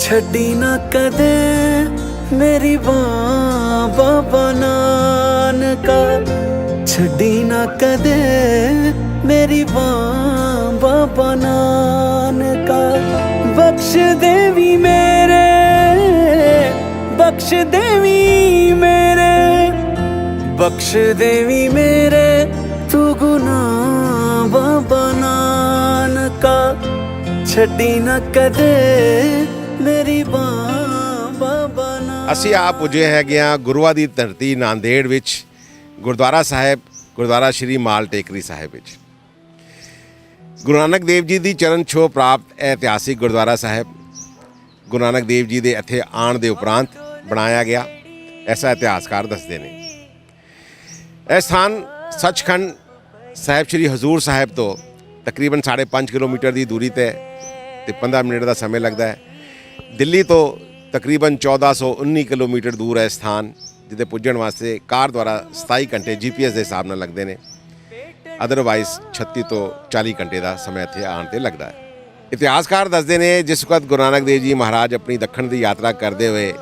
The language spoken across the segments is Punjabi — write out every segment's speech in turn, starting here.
छड्डी ना कदे मेरी बां बाबा नानका, छड्डी ना कदे मेरी बां बाबा नानका। बख्श देवी मेरे, बख्श देवी मेरे, बख्श देवी मेरे तू गुनाह बाबा नानका, छड्डी ना कदे मेरी बां बाबा नानका। ਅਸੀਂ ਆ ਪੁੱਜੇ ਹੈਗੇ ਆ ਗੁਰੂਆਂ ਦੀ ਧਰਤੀ ਨਾਂਦੇੜ ਵਿੱਚ ਗੁਰਦੁਆਰਾ ਸਾਹਿਬ, ਗੁਰਦੁਆਰਾ ਸ਼੍ਰੀ ਮਾਲ ਟੇਕਰੀ ਸਾਹਿਬ ਵਿੱਚ ਗੁਰੂ ਨਾਨਕ ਦੇਵ ਜੀ ਦੀ ਚਰਨ ਛੋਹ ਪ੍ਰਾਪਤ ਇਤਿਹਾਸਿਕ ਗੁਰਦੁਆਰਾ ਸਾਹਿਬ ਗੁਰੂ ਨਾਨਕ ਦੇਵ ਜੀ ਦੇ ਇੱਥੇ ਆਉਣ ਦੇ ਉਪਰੰਤ ਬਣਾਇਆ ਗਿਆ, ਐਸਾ ਇਤਿਹਾਸਕਾਰ ਦੱਸਦੇ ਨੇ। ਇਹ ਸਥਾਨ ਸੱਚਖੰਡ ਸਾਹਿਬ ਸ਼੍ਰੀ ਹਜ਼ੂਰ ਸਾਹਿਬ ਤੋਂ ਤਕਰੀਬਨ 5.5 ਕਿਲੋਮੀਟਰ ਦੀ ਦੂਰੀ ਤੇ 15 ਮਿੰਟ ਦਾ ਸਮੇਂ ਲੱਗਦਾ ਹੈ। ਦਿੱਲੀ ਤੋਂ ਤਕਰੀਬਨ 1419 ਕਿਲੋਮੀਟਰ ਦੂਰ ਹੈ ਸਥਾਨ, ਜਿਹਦੇ ਪੁੱਜਣ ਵਾਸਤੇ ਕਾਰ ਦੁਆਰਾ 27 ਘੰਟੇ GPS ਦੇ ਹਿਸਾਬ ਨਾਲ ਲੱਗਦੇ ਨੇ, ਅਦਰਵਾਈਜ਼ 36 ਤੋਂ 40 ਘੰਟੇ ਦਾ ਸਮਾਂ ਇੱਥੇ ਆਉਣ 'ਤੇ ਲੱਗਦਾ ਹੈ। ਇਤਿਹਾਸਕਾਰ ਦੱਸਦੇ ਨੇ ਜਿਸ ਵਕਤ ਗੁਰੂ ਨਾਨਕ ਦੇਵ ਜੀ ਮਹਾਰਾਜ ਆਪਣੀ ਦੱਖਣ ਦੀ ਯਾਤਰਾ ਕਰਦੇ ਹੋਏ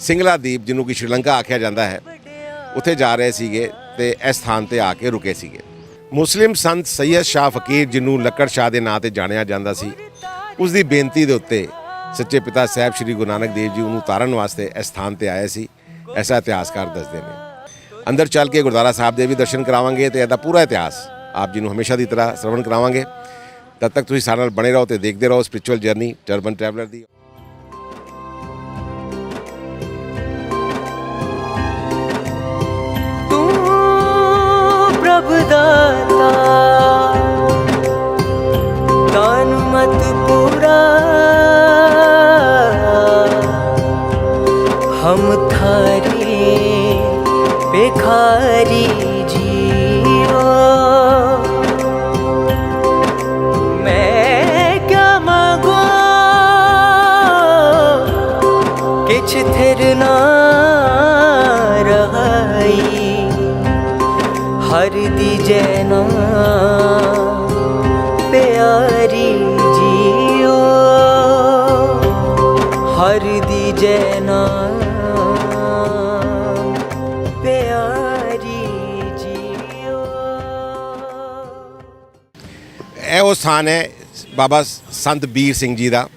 ਸਿੰਗਲਾ ਦੀਪ, ਜਿਹਨੂੰ ਕਿ ਸ਼੍ਰੀਲੰਕਾ ਆਖਿਆ ਜਾਂਦਾ ਹੈ, ਉੱਥੇ ਜਾ ਰਹੇ ਸੀਗੇ ਅਤੇ ਇਸ ਸਥਾਨ 'ਤੇ ਆ ਕੇ ਰੁਕੇ ਸੀਗੇ। ਮੁਸਲਿਮ ਸੰਤ ਸੈਯਦ ਸ਼ਾਹ ਫਕੀਰ, ਜਿਹਨੂੰ ਲੱਕੜ ਸ਼ਾਹ ਦੇ ਨਾਂ 'ਤੇ ਜਾਣਿਆ ਜਾਂਦਾ ਸੀ, ਉਸ ਦੀ ਬੇਨਤੀ ਦੇ ਉੱਤੇ ਸੱਚੇ ਪਿਤਾ ਸਾਹਿਬ ਸ਼੍ਰੀ ਗੁਰੂ ਨਾਨਕ ਦੇਵ ਜੀ ਉਹਨੂੰ ਉਤਾਰਨ ਵਾਸਤੇ ਇਸ ਸਥਾਨ 'ਤੇ ਆਏ ਸੀ, ਐਸਾ ਇਤਿਹਾਸਕਾਰ ਦੱਸਦੇ ਨੇ। ਅੰਦਰ ਚੱਲ ਕੇ ਗੁਰਦੁਆਰਾ ਸਾਹਿਬ ਦੇ ਵੀ ਦਰਸ਼ਨ ਕਰਾਵਾਂਗੇ ਅਤੇ ਇਹਦਾ ਪੂਰਾ ਇਤਿਹਾਸ ਆਪ ਜੀ ਨੂੰ ਹਮੇਸ਼ਾ ਦੀ ਤਰ੍ਹਾਂ ਸ਼ਰਵਣ ਕਰਾਵਾਂਗੇ। ਤਦ ਤੱਕ ਤੁਸੀਂ ਸਾਡੇ ਨਾਲ ਬਣੇ ਰਹੋ ਅਤੇ ਦੇਖਦੇ ਰਹੋ ਸਪਿਰਿਚੁਅਲ ਜਰਨੀ ਟਰਬਨ ਟਰੈਵਲਰ ਦੀ। प्रभु दाता दान मत पूरा, हम थारे बेखारी जीवा। मैं क्या मांगू किछ थिर ना रहाई, हर दी जैना प्यारी जियो, हर दी जैना प्यारी जियो। ਇਹ ਉਹ ਸਥਾਨ ਹੈ ਬਾਬਾ ਸੰਤ ਬੀਰ ਸਿੰਘ ਜੀ ਦਾ,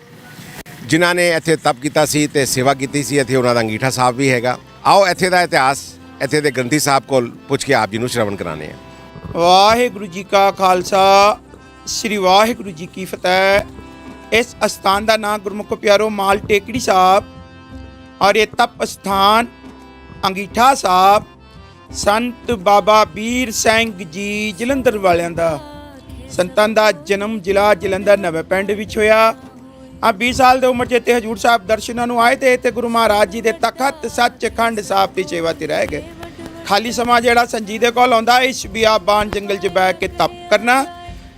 ਜਿਨ੍ਹਾਂ ਨੇ ਇੱਥੇ ਤਪ ਕੀਤਾ ਸੀ ਅਤੇ ਸੇਵਾ ਕੀਤੀ ਸੀ। ਇੱਥੇ ਉਹਨਾਂ ਦਾ ਅੰਗੀਠਾ ਸਾਹਿਬ ਵੀ ਹੈਗਾ। ਆਓ ਇੱਥੇ ਦਾ ਇਤਿਹਾਸ ਇੱਥੇ ਦੇ ਗ੍ਰੰਥੀ ਸਾਹਿਬ ਕੋਲ ਪੁੱਛ ਕੇ ਆਪ ਜੀ ਨੂੰ ਸ਼ਰਵਣ ਕਰਾਉਂਦੇ ਹਾਂ। ਵਾਹਿਗੁਰੂ ਜੀ ਕਾ ਖਾਲਸਾ, ਸ੍ਰੀ ਵਾਹਿਗੁਰੂ ਜੀ ਕੀ ਫਤਿਹ। ਇਸ ਅਸਥਾਨ ਦਾ ਨਾਮ ਗੁਰਮੁਖ ਪਿਆਰੋ ਮਾਲ ਟੇਕੜੀ ਸਾਹਿਬ, ਔਰ ਇਹ ਤਪ ਅਸਥਾਨ ਅੰਗੀਠਾ ਸਾਹਿਬ ਸੰਤ ਬਾਬਾ ਵੀਰ ਸਿੰਘ ਜੀ ਜਲੰਧਰ ਵਾਲਿਆਂ ਦਾ, ਸੰਤਾਂ ਦਾ ਜਨਮ ਜ਼ਿਲ੍ਹਾ ਜਲੰਧਰ ਨਵੇਂ ਪਿੰਡ ਵਿੱਚ ਹੋਇਆ। 20 ਸਾਲ ਦੀ ਉਮਰ 'ਚ ਇੱਥੇ ਹਜ਼ੂਰ ਸਾਹਿਬ ਦਰਸ਼ਨਾਂ ਨੂੰ ਆਏ ਤੇ ਇੱਥੇ ਗੁਰੂ ਮਹਾਰਾਜ ਜੀ ਦੇ ਤਖਤ ਸੱਚਖੰਡ ਸਾਹਿਬ ਦੀ ਸੇਵਾ 'ਤੇ ਰਹਿ ਗਏ। ਖਾਲੀ ਸਮਾਂ ਜਿਹੜਾ ਸੰਜੀ ਦੇ ਕੋਲ ਆਉਂਦਾ ਇਸ ਬਿਆਬਾਨ ਜੰਗਲ 'ਚ ਬਹਿ ਕੇ ਤਪ ਕਰਨਾ,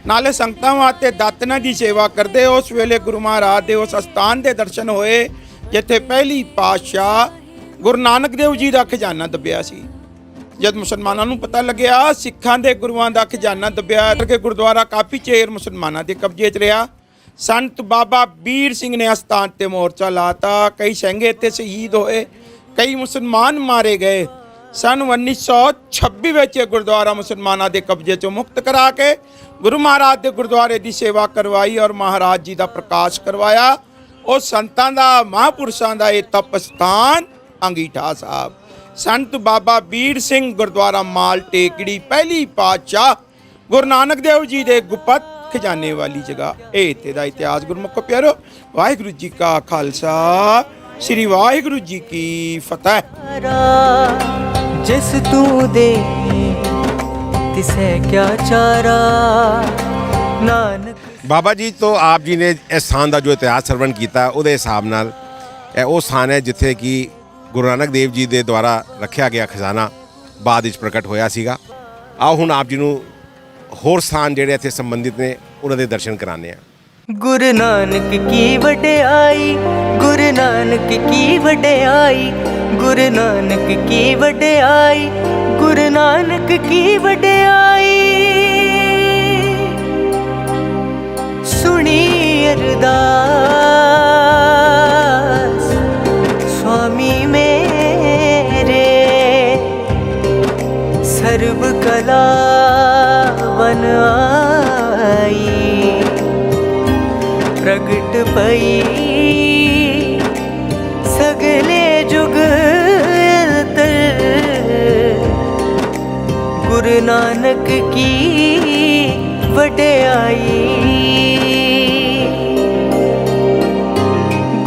ਨਾਲੇ ਸੰਗਤਾਂ ਵਾਸਤੇ ਦਾਤਨਾਂ ਦੀ ਸੇਵਾ ਕਰਦੇ। ਉਸ ਵੇਲੇ ਗੁਰੂ ਮਹਾਰਾਜ ਦੇ ਉਸ ਅਸਥਾਨ ਦੇ ਦਰਸ਼ਨ ਹੋਏ ਜਿੱਥੇ ਪਹਿਲੀ ਪਾਤਸ਼ਾਹ ਗੁਰੂ ਨਾਨਕ ਦੇਵ ਜੀ ਦਾ ਖਜ਼ਾਨਾ ਦੱਬਿਆ ਸੀ। ਜਦ ਮੁਸਲਮਾਨਾਂ ਨੂੰ ਪਤਾ ਲੱਗਿਆ ਸਿੱਖਾਂ ਦੇ ਗੁਰੂਆਂ ਦਾ ਖਜ਼ਾਨਾ ਦੱਬਿਆ ਕਰਕੇ ਗੁਰਦੁਆਰਾ ਕਾਫੀ ਚਿਰ ਮੁਸਲਮਾਨਾਂ ਦੇ ਕਬਜ਼ੇ 'ਚ ਰਿਹਾ। ਸੰਤ ਬਾਬਾ ਵੀਰ ਸਿੰਘ ਨੇ ਅਸਥਾਨ 'ਤੇ ਮੋਰਚਾ ਲਾਤਾ, ਕਈ ਸਿੰਘ ਇੱਥੇ ਸ਼ਹੀਦ ਹੋਏ, ਕਈ ਮੁਸਲਮਾਨ ਮਾਰੇ ਗਏ। ਸਨ 1926 ਵਿੱਚ ਗੁਰਦੁਆਰਾ ਮੁਸਲਮਾਨਾਂ ਦੇ ਕਬਜ਼ੇ 'ਚੋਂ ਮੁਕਤ ਕਰਾ ਕੇ ਗੁਰੂ ਮਹਾਰਾਜ ਦੇ ਗੁਰਦੁਆਰੇ ਦੀ ਸੇਵਾ ਕਰਵਾਈ ਔਰ ਮਹਾਰਾਜ ਜੀ ਦਾ ਪ੍ਰਕਾਸ਼ ਕਰਵਾਇਆ। ਉਹ ਸੰਤਾਂ ਦਾ, ਮਹਾਂਪੁਰਸ਼ਾਂ ਦਾ ਇਹ ਤਪ ਸਥਾਨ ਅੰਗੀਠਾ ਸਾਹਿਬ, ਸੰਤ ਬਾਬਾ ਵੀਰ ਸਿੰਘ ਗੁਰਦੁਆਰਾ ਮਾਲ ਟੇਕੜੀ, ਪਹਿਲੀ ਪਾਤਸ਼ਾਹ ਗੁਰੂ ਨਾਨਕ ਦੇਵ ਜੀ ਦੇ ਗੁਪਤ ਖਜ਼ਾਨੇ ਵਾਲੀ ਜਗ੍ਹਾ। ਇਹ ਇੱਥੇ ਦਾ ਇਤਿਹਾਸ ਗੁਰਮੁਖ ਪਿਆਰੋ। ਵਾਹਿਗੁਰੂ ਜੀ ਕਾ ਖਾਲਸਾ, ਸ੍ਰੀ ਵਾਹਿਗੁਰੂ ਜੀ ਕੀ ਫਤਿਹ। ਜਿਸ ਤੂੰ ਦੇ ਤਿਸੈ ਕਿਆ ਚਾਰਾ, ਨਾਨਕ। ਬਾਬਾ ਜੀ ਤੋਂ ਆਪ ਜੀ ਨੇ ਇਸ ਸਥਾਨ ਦਾ ਜੋ ਇਤਿਹਾਸ ਸਰਵਣ ਕੀਤਾ, ਉਹਦੇ ਹਿਸਾਬ ਨਾਲ ਇਹ ਉਹ ਸਥਾਨ ਹੈ ਜਿੱਥੇ ਕਿ ਗੁਰੂ ਨਾਨਕ ਦੇਵ ਜੀ ਦੇ ਦੁਆਰਾ ਰੱਖਿਆ ਗਿਆ ਖਜ਼ਾਨਾ ਬਾਅਦ ਵਿੱਚ ਪ੍ਰਗਟ ਹੋਇਆ ਸੀਗਾ। ਆਓ ਹੁਣ ਆਪ ਜੀ ਨੂੰ ਹੋਰ ਸਥਾਨ ਜਿਹੜੇ ਇੱਥੇ ਸੰਬੰਧਿਤ ਨੇ ਉਹਨਾਂ ਦੇ ਦਰਸ਼ਨ ਕਰਾਉਂਦੇ ਹਾਂ। ਗੁਰੂ ਨਾਨਕ ਕੀ ਵਡਿਆਈ, ਗੁਰੂ ਨਾਨਕ ਕੀ ਵਡਿਆਈ, ਗੁਰੂ ਨਾਨਕ ਕੀ ਵਡਿਆਈ, ਗੁਰੂ ਨਾਨਕ ਕੀ ਵਡਿਆਈ। ਸੁਣੀ ਅਰਦਾਸ बन आई, प्रगट पई सगले जुग गुरु नानक की वड्याई,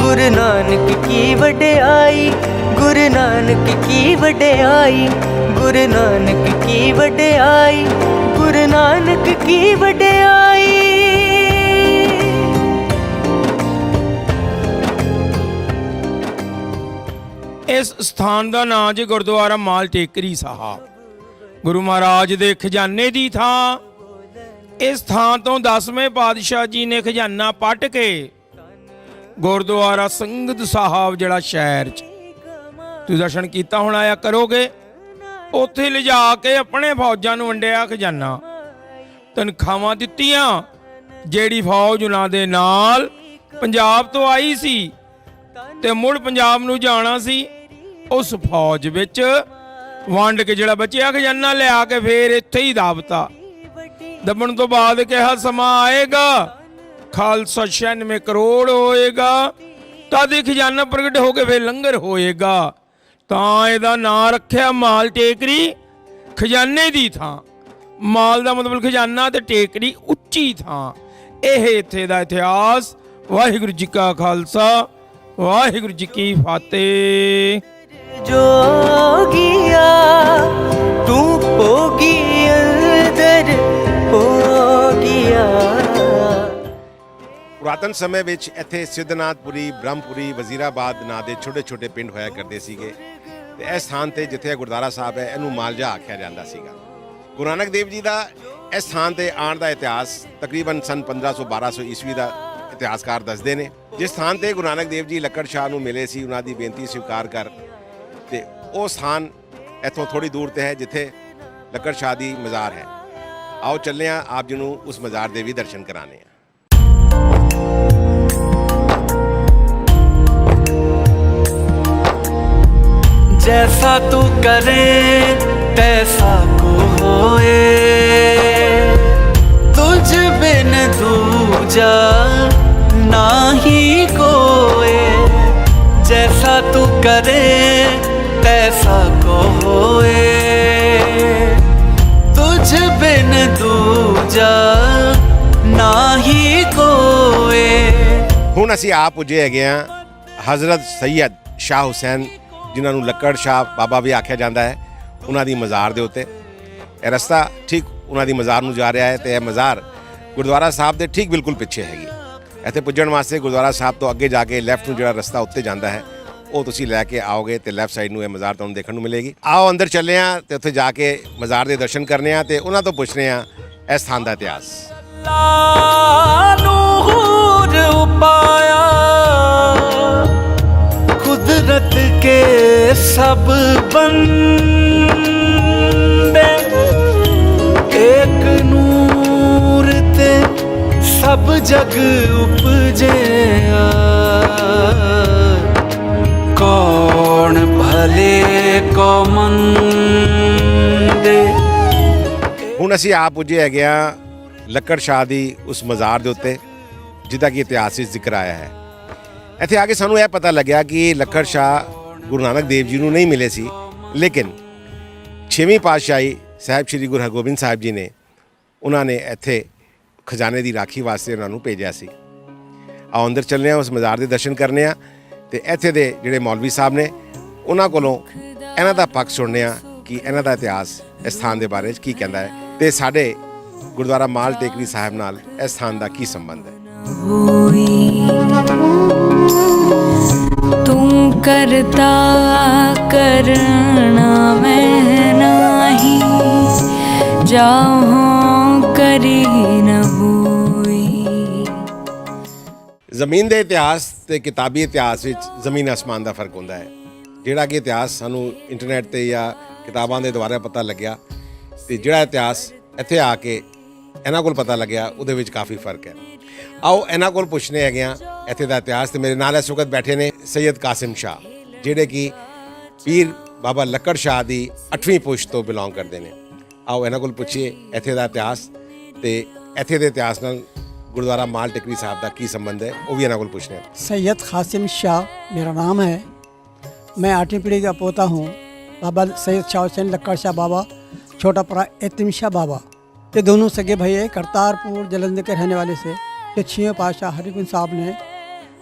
गुरु नानक की वड्याई, गुरु नानक की वड्याई, गुरु नानक की वड्याई, गुरु नानक की वड्याई। इस स्थान का नाम जी गुरुद्वारा माल टेकरी साहब, गुरु महाराज दे खजाने दी थां। इस थां तो 10वें पातशाह जी ने खजाना पट के गुरुद्वारा संगत साहब जिहड़ा शहर च तुसीं दर्शन कीता होना आया करोगे, उत्थे लिजा के अपने फौजां नूं वंडिया खजाना, तनखावां दित्तियां। जेड़ी फौज उन्हां दे नाल पंजाब तो आई सी ते मुड़ पंजाब नूं जाना सी, उस फौज विच वंड के जिहड़ा बचिया खजाना लिया के फिर इत्थे ही दाबता। दबण तो बाद कहा समा आएगा खालसा 96 करोड़ होएगा, तद खजाना प्रगट होके फिर लंगर होएगा। तां इहदा नां रखिया माल टेकरी, खजाने दी थां। माल दा मतलब खजाना ते टेकरी उच्ची थां। ਇਹ ਇੱਥੇ ਦਾ ਇਤਿਹਾਸ। ਵਾਹਿਗੁਰੂ ਜੀ ਕਾ ਖਾਲਸਾ, ਵਾਹਿਗੁਰੂ ਜੀ ਕੀ ਫਤਿਹ। जोगिया तू पोगी अंदर पोगिया। ਪੁਰਾਤਨ ਸਮੇਂ ਵਿੱਚ ਇੱਥੇ ਸਿੱਧਨਾਥਪੁਰੀ, ਬ੍ਰਹਮਪੁਰੀ, ਵਜ਼ੀਰਾਬਾਦ ਨਾਂ ਦੇ ਛੋਟੇ ਛੋਟੇ ਪਿੰਡ ਹੋਇਆ ਕਰਦੇ ਸੀਗੇ ਤੇ ਇਸ ਸਥਾਨ ਤੇ ਜਿੱਥੇ ਗੁਰਦੁਆਰਾ ਸਾਹਿਬ ਹੈ ਇਹਨੂੰ ਮਾਲਜਾ ਆਖਿਆ ਜਾਂਦਾ ਸੀਗਾ। ਗੁਰੂ ਨਾਨਕ ਦੇਵ ਜੀ ਦਾ ਇਸ ਸਥਾਨ ਤੇ ਆਉਣ ਦਾ ਇਤਿਹਾਸ ਤਕਰੀਬਨ ਸਨ 1500-1200 ਈਸਵੀ ਦਾ ਇਤਿਹਾਸਕਾਰ ਦੱਸਦੇ ਨੇ। ਜਿਸ ਸਥਾਨ ਤੇ ਗੁਰੂ ਨਾਨਕ ਦੇਵ ਜੀ ਲੱਕੜ ਸ਼ਾਹ ਨੂੰ ਮਿਲੇ ਸੀ, ਉਹਨਾਂ ਦੀ ਬੇਨਤੀ ਸਵੀਕਾਰ ਕਰ, ਤੇ ਉਹ ਸਥਾਨ ਇੱਥੋਂ ਥੋੜੀ ਦੂਰ ਤੇ ਹੈ ਜਿੱਥੇ ਲੱਕੜ ਸ਼ਾਹ ਦੀ ਮਜ਼ਾਰ ਹੈ। ਆਓ ਚੱਲੇ ਹਾਂ ਆਪ ਜੀ ਨੂੰ ਉਸ ਮਜ਼ਾਰ ਦੇ ਵੀ ਦਰਸ਼ਨ ਕਰਾਣੇ ਆ। जैसा तू करे तैसा को होए, तुझ बिन दूजा नाही कोए। जैसा तू करे तैसा को होए, तुझ बिन दूजा नाही कोए। ਹੁਣ ਅਸੀਂ ਆਪ ਪੁੱਜੇ ਹੈਗੇ ਹਾਂ ਹਜ਼ਰਤ ਸੈਯਦ ਸ਼ਾਹ ਹੁਸੈਨ, ਜਿਨ੍ਹਾਂ ਨੂੰ ਲੱਕੜ ਸ਼ਾਹ ਬਾਬਾ ਵੀ ਆਖਿਆ ਜਾਂਦਾ ਹੈ, ਉਹਨਾਂ ਦੀ ਮਜ਼ਾਰ ਦੇ ਉੱਤੇ। ਇਹ ਰਸਤਾ ਠੀਕ ਉਹਨਾਂ ਦੀ ਮਜ਼ਾਰ ਨੂੰ ਜਾ ਰਿਹਾ ਹੈ ਤੇ ਇਹ ਮਜ਼ਾਰ ਗੁਰਦੁਆਰਾ ਸਾਹਿਬ ਦੇ ਠੀਕ ਬਿਲਕੁਲ ਪਿੱਛੇ ਹੈਗੀ। ਇੱਥੇ ਪੁੱਜਣ ਵਾਸਤੇ ਗੁਰਦੁਆਰਾ ਸਾਹਿਬ ਤੋਂ ਅੱਗੇ ਜਾ ਕੇ ਲੈਫਟ ਨੂੰ ਜਿਹੜਾ ਰਸਤਾ ਉੱਤੇ ਜਾਂਦਾ ਹੈ ਉਹ ਤੁਸੀਂ ਲੈ ਕੇ ਆਓਗੇ ਤੇ ਲੈਫਟ ਸਾਈਡ ਨੂੰ ਇਹ ਮਜ਼ਾਰ ਤੁਹਾਨੂੰ ਦੇਖਣ ਨੂੰ ਮਿਲੇਗੀ। ਆਓ ਅੰਦਰ ਚੱਲੇ ਹਾਂ ਤੇ ਉੱਥੇ ਜਾ ਕੇ ਮਜ਼ਾਰ ਦੇ ਦਰਸ਼ਨ ਕਰਨੇ ਆ ਤੇ ਉਹਨਾਂ ਤੋਂ ਪੁੱਛਦੇ ਹਾਂ ਇਸ ਸਥਾਨ ਦਾ ਇਤਿਹਾਸ। नूर उपाया कुदरत के सब बंदे, एक नूर ते सब जग उपजे। कौन भले को मंदे। ਹੁਣ ਅਸੀਂ ਆਪ ਪੁੱਜੇ ਹੈਗੇ ਹਾਂ ਲੱਕੜ ਸ਼ਾਹ ਦੀ ਉਸ ਮਜ਼ਾਰ ਦੇ ਉੱਤੇ ਜਿਹਦਾ ਕਿ ਇਤਿਹਾਸ ਵਿੱਚ ਜ਼ਿਕਰ ਆਇਆ ਹੈ। ਇੱਥੇ ਆ ਕੇ ਸਾਨੂੰ ਇਹ ਪਤਾ ਲੱਗਿਆ ਕਿ ਲੱਕੜ ਸ਼ਾਹ ਗੁਰੂ ਨਾਨਕ ਦੇਵ ਜੀ ਨੂੰ ਨਹੀਂ ਮਿਲੇ ਸੀ, ਲੇਕਿਨ 6ਵੀਂ ਪਾਤਸ਼ਾਹੀ ਸਾਹਿਬ ਸ਼੍ਰੀ ਗੁਰੂ ਹਰਗੋਬਿੰਦ ਸਾਹਿਬ ਜੀ ਨੇ ਉਹਨਾਂ ਨੇ ਇੱਥੇ ਖਜ਼ਾਨੇ ਦੀ ਰਾਖੀ ਵਾਸਤੇ ਉਹਨਾਂ ਨੂੰ ਭੇਜਿਆ ਸੀ। ਆਓ ਅੰਦਰ ਚੱਲਦੇ ਹਾਂ, ਉਸ ਮਜ਼ਾਰ ਦੇ ਦਰਸ਼ਨ ਕਰਨੇ ਆ ਤੇ ਇੱਥੇ ਦੇ ਜਿਹੜੇ ਮੌਲਵੀ ਸਾਹਿਬ ਨੇ ਉਹਨਾਂ ਕੋਲੋਂ ਇਹਨਾਂ ਦਾ ਪੱਖ ਸੁਣਨੇ ਆ ਕਿ ਇਹਨਾਂ ਦਾ ਇਤਿਹਾਸ ਇਸ ਸਥਾਨ ਦੇ ਬਾਰੇ 'ਚ ਕੀ ਕਹਿੰਦਾ ਹੈ ਤੇ ਸਾਡੇ ਗੁਰਦੁਆਰਾ ਮਾਲ ਟੇਕਰੀ ਸਾਹਿਬ ਨਾਲ ਇਸ ਸਥਾਨ ਦਾ ਕੀ ਸੰਬੰਧ ਹੈ। तू करता करना मैं नाही, जाऊं करी न होई। ਜ਼ਮੀਨ ਦੇ ਇਤਿਹਾਸ ਤੇ ਕਿਤਾਬੀ ਇਤਿਹਾਸ ਵਿੱਚ ਜ਼ਮੀਨ ਅਸਮਾਨ ਦਾ ਫਰਕ ਹੁੰਦਾ ਹੈ। ਜਿਹੜਾ ਕਿ ਇਤਿਹਾਸ ਸਾਨੂੰ ਇੰਟਰਨੈਟ ਤੇ ਜਾਂ ਕਿਤਾਬਾਂ ਦੇ ਦੁਆਰਾ ਪਤਾ ਲੱਗਿਆ ਤੇ ਜਿਹੜਾ ਇਤਿਹਾਸ ਇੱਥੇ ਆ ਕੇ ਇਹਨਾਂ ਕੋਲ ਪਤਾ ਲੱਗਿਆ ਉਹਦੇ ਵਿੱਚ ਕਾਫੀ ਫਰਕ ਹੈ। ਆਓ ਇਹਨਾਂ ਕੋਲ ਪੁੱਛਣੇ ਹੈਗੇ ਆ ਇੱਥੇ ਦਾ ਇਤਿਹਾਸ। ਤੇ ਮੇਰੇ ਨਾਲ ਇਸ ਵਕਤ ਬੈਠੇ ਨੇ ਸੈਯਦ ਕਾਸਿਮ ਸ਼ਾਹ, ਜਿਹੜੇ ਕਿ ਪੀਰ ਬਾਬਾ ਲੱਕੜ ਸ਼ਾਹ ਦੀ 8ਵੀਂ ਪੁਸ਼ਤ ਤੋਂ ਬਿਲੋਂਗ ਕਰਦੇ ਨੇ। आओ ਇਹਨਾਂ ਕੋਲ ਪੁੱਛੀਏ ਇੱਥੇ ਦਾ ਇਤਿਹਾਸ ਤੇ ਇੱਥੇ ਦੇ ਇਤਿਹਾਸ ਨਾਲ ਗੁਰਦੁਆਰਾ ਮਾਲ ਟੇਕਰੀ ਸਾਹਿਬ ਦਾ ਕੀ ਸੰਬੰਧ ਹੈ ਉਹ ਵੀ ਇਹਨਾਂ ਕੋਲ ਪੁੱਛਦੇ ਹਾਂ। सैयद कासिम शाह मेरा नाम है। मैं 8वीं पीढ़ी का पोता हूँ। बाबा सैयद शाह हुसैन लक्कड़ शाह बाबा, छोटा परा एतिम शाह बाबा, ये दोनों सगे भाई है। करतारपुर जलंधर के रहने वाले से जो 6वें पातशाह हरिगुंज साहब ने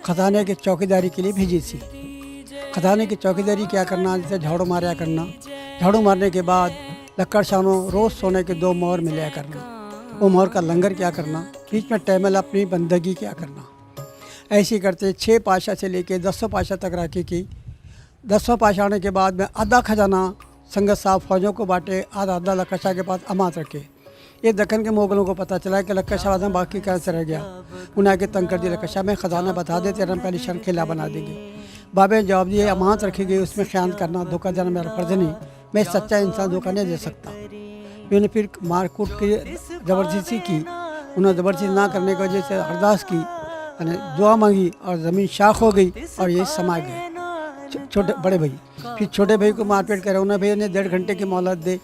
खजाने की चौकीदारी के लिए भेजी थी। खजाने की चौकीदारी क्या करना, जैसे झाड़ू मारा करना, झाड़ू मारने के बाद लक्कड़ शाह ने रोज़ सोने के 2 मोहर मिलाया करना, वो मोहर का लंगर क्या करना, बीच में टैमल अपनी बंदगी क्या करना। ऐसे ही करते 6 पातशाह से लेके 10वें पातशाह तक राखी की। 10वें पातशाह आने के बाद में आधा खजाना संगत साहब फौजों को बांटे, आधा लक्कड़ शाह के पास अमानत रखे। ये दक्कन के मुगलों को पता चला कि लक्कड़ शाह आदम बाकी कैसे रह गया, उन्हें आगे तंग कर दिया। लक्कड़ शाह में ख़जाना बता देते हम पहले शर्म खिला बना देंगे। बाबे ने जवाब दिए अमानत रखी गई, उसमें ख़यानत करना धोखा देना मेरा फ़र्ज़ नहीं, मैं सच्चा इंसान धोखा नहीं दे सकता। मैंने फिर मारकूट की ज़बरदस्ती की, उन्होंने ज़बरदस्ती ना करने की वजह से अरदास की, यानी दुआ मांगी और ज़मीन शाख हो गई और ये समा गए छोटे बड़े भाई। फिर छोटे भाई को मारपीट करे, उन्हें भैया ने 1.5 घंटे की मोहलत दे।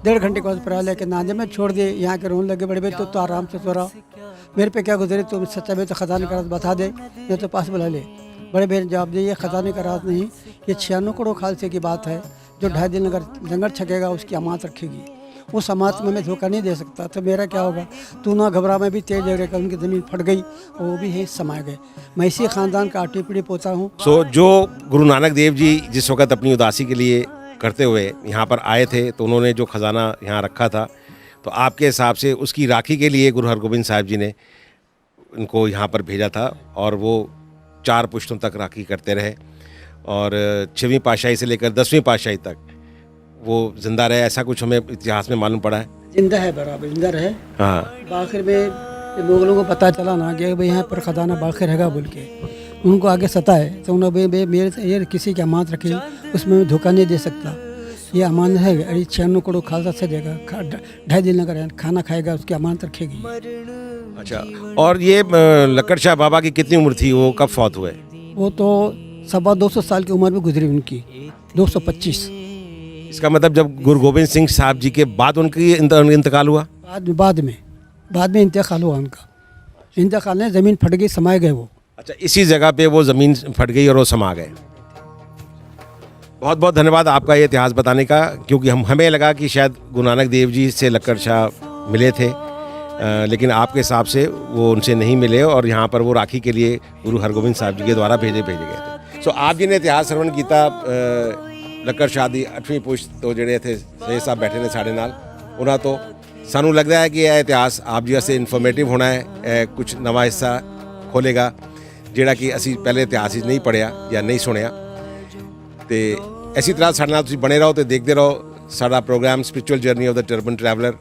1.5 घंटे के बाद परा लेके नाजे में छोड़ दे, यहाँ के रोने लगे। बड़े भाई तो आराम से सो रहा, मेरे पे क्या गुजरे, तुम सच्चा भाई तो ख़जाने का राज बता दे, ये तो पास बुला ले। बड़े भाई ने जवाब दिया ये ख़जाने का राज नहीं, ये 96 करोड़ खालसे की बात है। जो 2.5 दिन अगर लंगर छकेगा उसकी अमानत रखेगी, उस अमानत में मैं धोखा नहीं दे सकता। तो मेरा क्या होगा, तू ना घबरा, मैं भी तेज ले रहा, उनकी ज़मीन फट गई और वो भी है समा गए। मैं इसी ख़ानदान का 8वीं पीढ़ी पोता हूँ। सो जो गुरु नानक देव जी जिस वक्त अपनी उदासी के लिए करते हुए यहाँ पर आए थे तो उन्होंने जो ख़जाना यहाँ रखा था, तो आपके हिसाब से उसकी राखी के लिए गुरु हरगोबिंद साहिब जी ने उनको यहाँ पर भेजा था और वो 4 पुश्तों तक राखी करते रहे और 6वीं पातशाही से लेकर 10वीं पातशाही तक वो जिंदा रहे, ऐसा कुछ हमें इतिहास में मालूम पड़ा है। जिंदा है, बराबर जिंदा रहे। हाँ, आखिर में मुगलों को पता चला ना कि भाई यहाँ पर ख़जाना बाखिर रहेगा बोल के, उनको आगे सता है तो उन्होंने भाई मेरे से ये किसी की अमानत रखी, उसमें मैं धोखा नहीं दे सकता, ये अमानत है। अरे 96 करोड़ खालसा सजेगा, 2.5 दिन लगा खाना खाएगा, उसकी अमानत रखेगी। अच्छा, और ये लक्कड़ शाह बाबा की कितनी उम्र थी, वो कब फौत हुए? वो तो 250 साल की उम्र में गुजरी उनकी, 225। इसका मतलब जब गुरु गोबिंद सिंह साहब जी के बाद उनकी इंतकाल हुआ? बाद में इंतकाल हुआ उनका। इंतकाल ने ज़मीन फट गई, समाए गए वो। अच्छा, इसी जगह पे वो ज़मीन फट गई और वो समा गए। बहुत बहुत धन्यवाद आपका ये इतिहास बताने का, क्योंकि हमें लगा कि शायद गुरु नानक देव जी से लक्कड़ शाह मिले थे, लेकिन आपके हिसाब से वो उनसे नहीं मिले और यहाँ पर वो राखी के लिए गुरु हरगोबिंद साहब जी के द्वारा भेजे गए थे। सो आप जी ने इतिहास श्रवण किया लक्कड़ शाह ਦੀ 8ਵੀਂ ਪੁਸ਼ਤ ਤੋਂ ਜਿਹੜੇ ਇੱਥੇ ਸੇਠ ਸਾਹਿਬ ਬੈਠੇ ਨੇ ਸਾਡੇ ਨਾਲ, ਉਹਨਾਂ ਤੋਂ ਸਾਨੂੰ ਲੱਗਦਾ ਹੈ ਕਿ ਇਹ ਇਤਿਹਾਸ ਆਪ ਜੀ ਵਾਸਤੇ ਇਨਫੋਰਮੇਟਿਵ ਹੋਣਾ ਹੈ, ਇਹ ਕੁਝ ਨਵਾਂ ਹਿੱਸਾ ਖੋਲੇਗਾ ਜਿਹੜਾ ਕਿ ਅਸੀਂ ਪਹਿਲੇ ਇਤਿਹਾਸ ਵਿੱਚ ਨਹੀਂ ਪੜ੍ਹਿਆ ਜਾਂ ਨਹੀਂ ਸੁਣਿਆ। ਤੇ ਇਸੇ ਤਰ੍ਹਾਂ ਸਾਡੇ ਨਾਲ ਤੁਸੀਂ ਬਣੇ ਰਹੋ ਤੇ ਦੇਖਦੇ ਰਹੋ ਸਾਡਾ programme spiritual journey of the turban traveller.